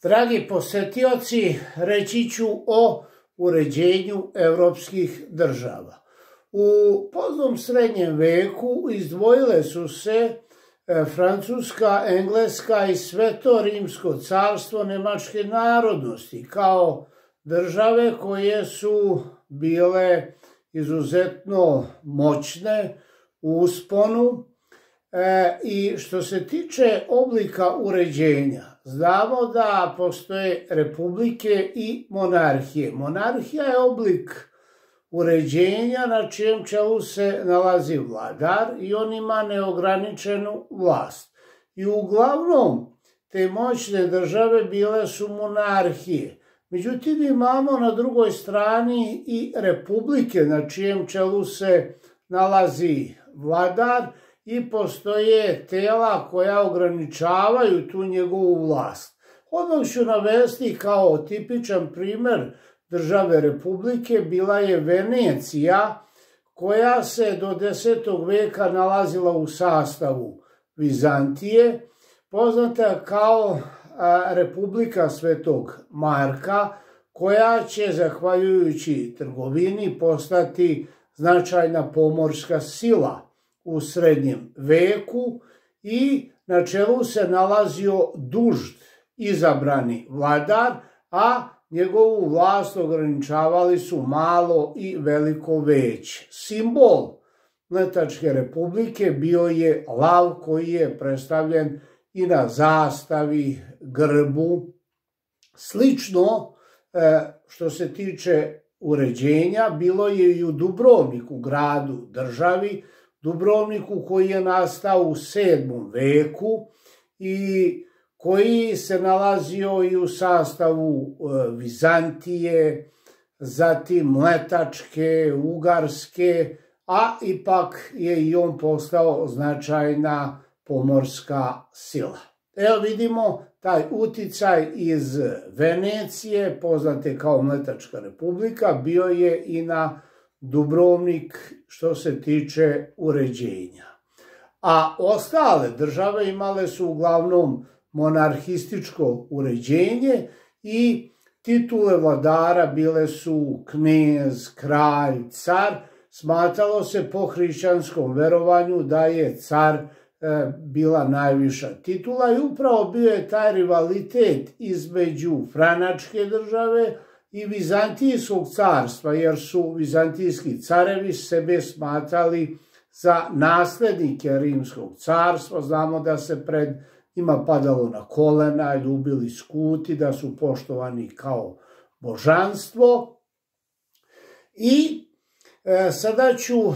Dragi posetioci, reći ću o uređenju evropskih država. U poznom srednjem veku izdvojile su se Francuska, Engleska i Sveto rimsko carstvo nemačke narodnosti kao države koje su bile izuzetno moćne u usponu. I što se tiče oblika uređenja, znamo da postoje republike i monarhije. Monarhija je oblik uređenja na čijem čelu se nalazi vladar i on ima neograničenu vlast. I uglavnom te moćne države bile su monarhije. Međutim, imamo na drugoj strani i republike na čijem čelu se nalazi vladar i postoje tela koja ograničavaju tu njegovu vlast. Odmah ću navesti kao tipičan primer države republike bila je Venecija, koja se do 10. veka nalazila u sastavu Vizantije, poznata kao Republika Svetog Marka, koja će, zahvaljujući trgovini, postati značajna pomorska sila u srednjem veku i na čelu se nalazio dužd, izabrani vladar, a njegovu vlast ograničavali su malo i veliko veće. Simbol Mletačke republike bio je lav koji je predstavljen i na zastavi, grbu. Slično, što se tiče uređenja, bilo je i u Dubrovniku, gradu, državi, Dubrovniku koji je nastao u 7. veku i koji se nalazio i u sastavu Vizantije, zatim Mletačke, Ugarske, a ipak je i on postao značajna pomorska sila. Evo vidimo taj uticaj iz Venecije, poznate kao Mletačka republika, bio je i na Dubrovnik što se tiče uređenja. A ostale države imale su uglavnom monarhističko uređenje i titule vladara bile su knez, kralj, car. Smatralo se po hrišćanskom verovanju da je car bila najviša titula i upravo bio je taj rivalitet između Franačke države i Vizantijskog carstva, jer su vizantijski carevi sebe smatrali za naslednike Rimskog carstva. Znamo da se pred njima padalo na kolena, ljubili skuti, da su poštovani kao božanstvo. I sada ću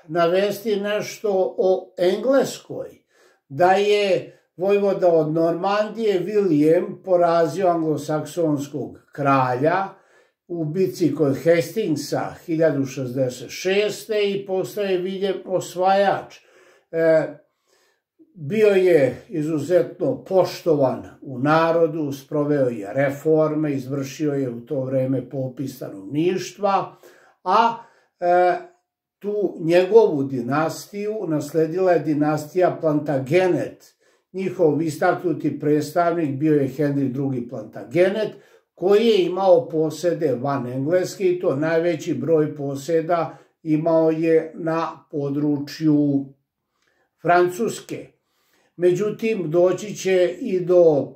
navesti nešto o Engleskoj, da je vojvoda od Normandije William porazio anglosaksonskog kralja u bici kod Hastingsa 1066. i postao je William osvajač. Bio je izuzetno poštovan u narodu, sproveo je reforme, izvršio je u to vreme popis stanovništva, a tu njegovu dinastiju nasledila je dinastija Plantagenet. Njihov istaknuti predstavnik bio je Henry II. Plantagenet, koji je imao posede van Engleske i to najveći broj poseda imao je na području Francuske. Međutim, doći će i do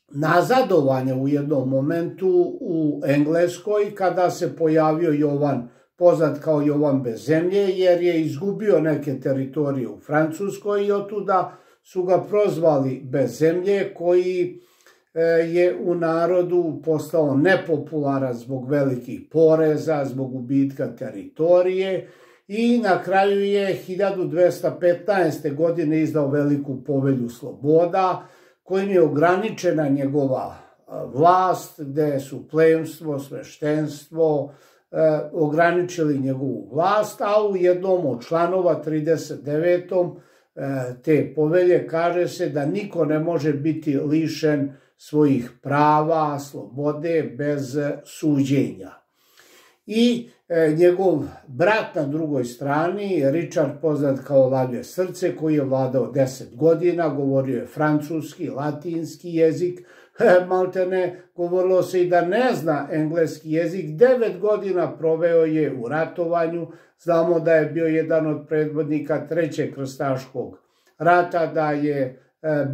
nazadovanja u jednom momentu u Engleskoj kada se pojavio Jovan, poznat kao Jovan bez zemlje, jer je izgubio neke teritorije u Francuskoj i otuda su ga prozvali bez zemlje, koji je u narodu postao nepopularan zbog velikih poreza, zbog gubitka teritorije i na kraju je 1215. godine izdao veliku povelju sloboda, kojim je ograničena njegova vlast, gde su plemstvo, sveštenstvo ograničili njegovu vlast, a u jednom od članova 39. te povelje kaže se da niko ne može biti lišen svojih prava, slobode bez suđenja. i njegov brat na drugoj strani, Richard, poznat kao Lavije srce, koji je vladao 10 godina, govorio je francuski, latinski jezik, maltene govorilo se i da ne zna engleski jezik, 9 godina proveo je u ratovanju, znamo da je bio jedan od predvodnika Trećeg krstaškog rata, da je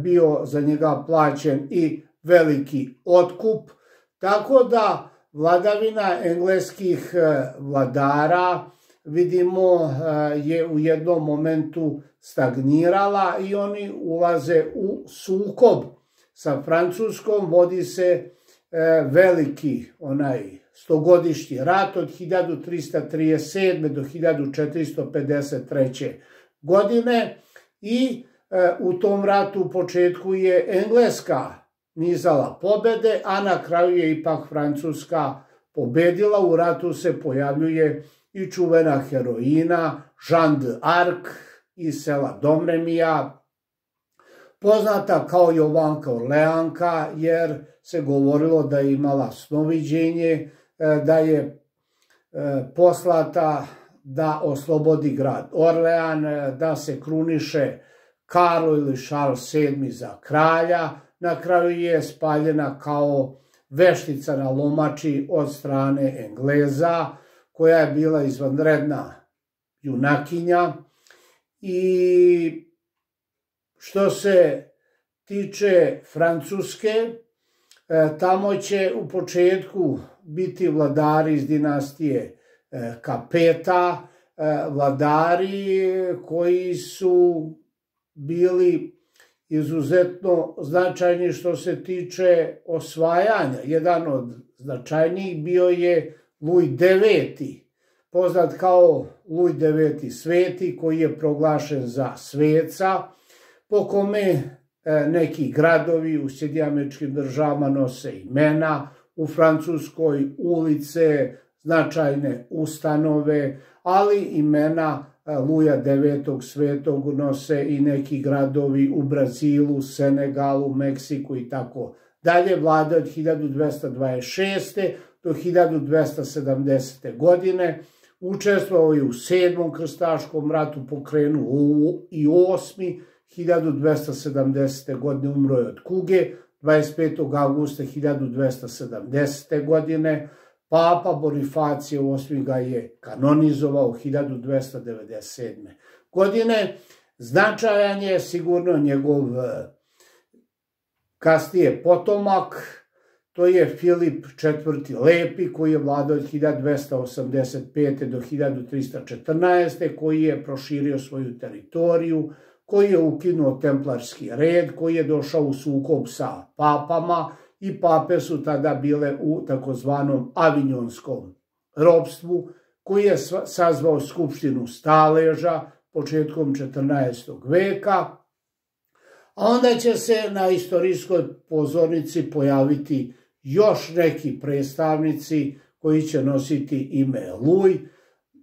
bio za njega plaćen i veliki otkup, tako da vladavina engleskih vladara, vidimo, je u jednom momentu stagnirala i oni ulaze u sukob sa Francuskom, vodi se veliki stogodišnji rat od 1337. do 1453. godine i u tom ratu u početku je Engleska nizala pobede, a na kraju je ipak Francuska pobedila. U ratu se pojavljuje i čuvena heroina Jeanne d'Arc iz sela Domremija, poznata kao Jovanka Orleanka, jer se govorilo da je imala snoviđenje, da je poslata da oslobodi grad Orlean, da se kruniše Karlo ili Charles VII za kralja. Na kraju je spaljena kao veštica na lomači od strane Engleza, koja je bila izvanredna junakinja. I što se tiče Francuske, tamo će u početku biti vladari iz dinastije Kapeta, vladari koji su bili izuzetno značajni što se tiče osvajanja. Jedan od značajnijih bio je Louis IX, poznat kao Louis IX Sveti, koji je proglašen za sveca, po kome neki gradovi u SAD-u nose imena, u Francuskoj ulice, značajne ustanove, ali imena Luja IX Svetog nose i neki gradovi u Brazilu, Senegalu, Meksiku i tako dalje. Vlada od 1226. do 1270. godine. Učestvovao je u 7. krstaškom ratu, pokrenuo i 8. 1270. godine umro je od kuge, 25. augusta 1270. godine. Papa Bonifacije VIII ga je kanonizovao 1297. godine. Značajan je sigurno njegov kasnije potomak, to je Filip IV. Lepi, koji je vladao od 1285. do 1314. koji je proširio svoju teritoriju, koji je ukinuo templarski red, koji je došao u sukob sa papama i pape su tada bile u takozvanom avinjonskom ropstvu, koji je sazvao skupštinu staleža početkom 14. veka, a onda će se na istorijskoj pozornici pojaviti još neki predstavnici koji će nositi ime Louis.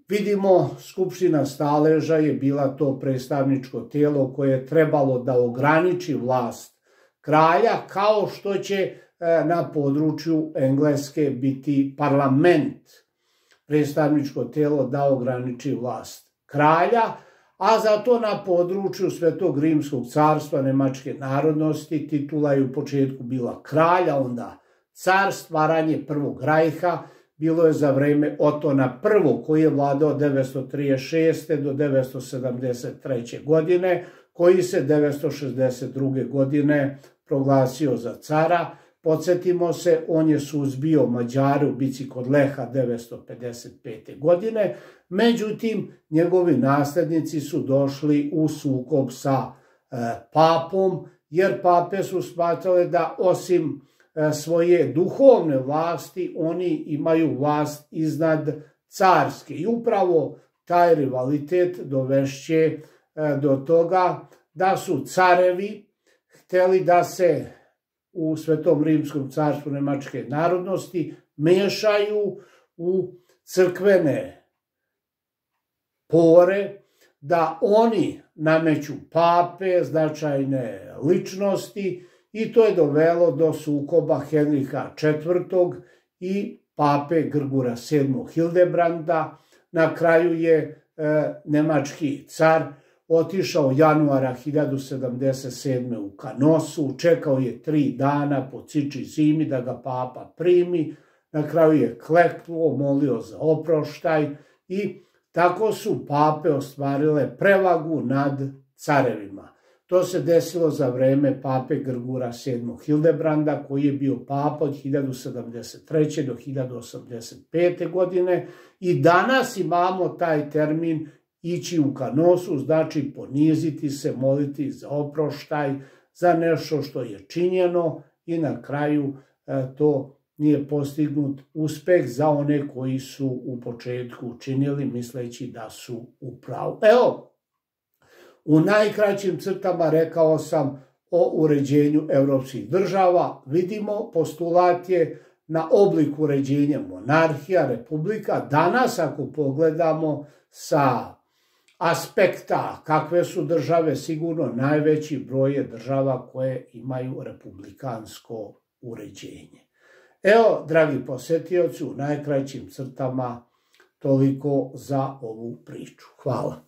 Vidimo, skupština staleža je bila to predstavničko tijelo koje je trebalo da ograniči vlast kralja, kao što će na području Engleske biti parlament, predstavničko tijelo da ograniči vlast kralja, a zato na području Svetog rimskog carstva nemačke narodnosti titula je u početku bila kralja, onda car. Stvaranje Prvog rajha bilo je za vreme Otona I, koji je vladao od 936. do 973. godine, koji se 962. godine proglasio za cara. Podsjetimo se, on je suzbio Mađare u bici kod Leha 955. godine, međutim, njegovi naslednici su došli u sukob sa papom, jer pape su smatrale da osim svoje duhovne vlasti, oni imaju vlast iznad carske. I upravo taj rivalitet dovešće do toga da su carevi hteli da se u Svetom rimskom carstvu nemačke narodnosti mešaju u crkvene pore, da oni nameću pape, značajne ličnosti, i to je dovelo do sukoba Henriha IV. I pape Grgura VII Hildebranda. Na kraju je nemački car otišao januara 1077. u Kanosu, čekao je 3 dana po ciči zimi da ga papa primi, na kraju je kleknuo, molio za oproštaj i tako su pape ostvarile prevagu nad carevima. To se desilo za vreme pape Grgura VII Hildebranda, koji je bio papa od 1073. do 1085. godine i danas imamo taj termin ići u Kanosu, znači poniziti se, moliti za oproštaj, za nešto što je činjeno i na kraju to nije postignut uspeh za one koji su u početku činili misleći da su u pravu. Evo, u najkraćim crtama rekao sam o uređenju evropskih država. Vidimo, postulat je na oblik uređenja monarhija, republika. Danas, ako pogledamo sa aspekta kakve su države, sigurno najveći broj je država koje imaju republikansko uređenje. Evo, dragi posetioci, u najkraćim crtama toliko za ovu priču. Hvala.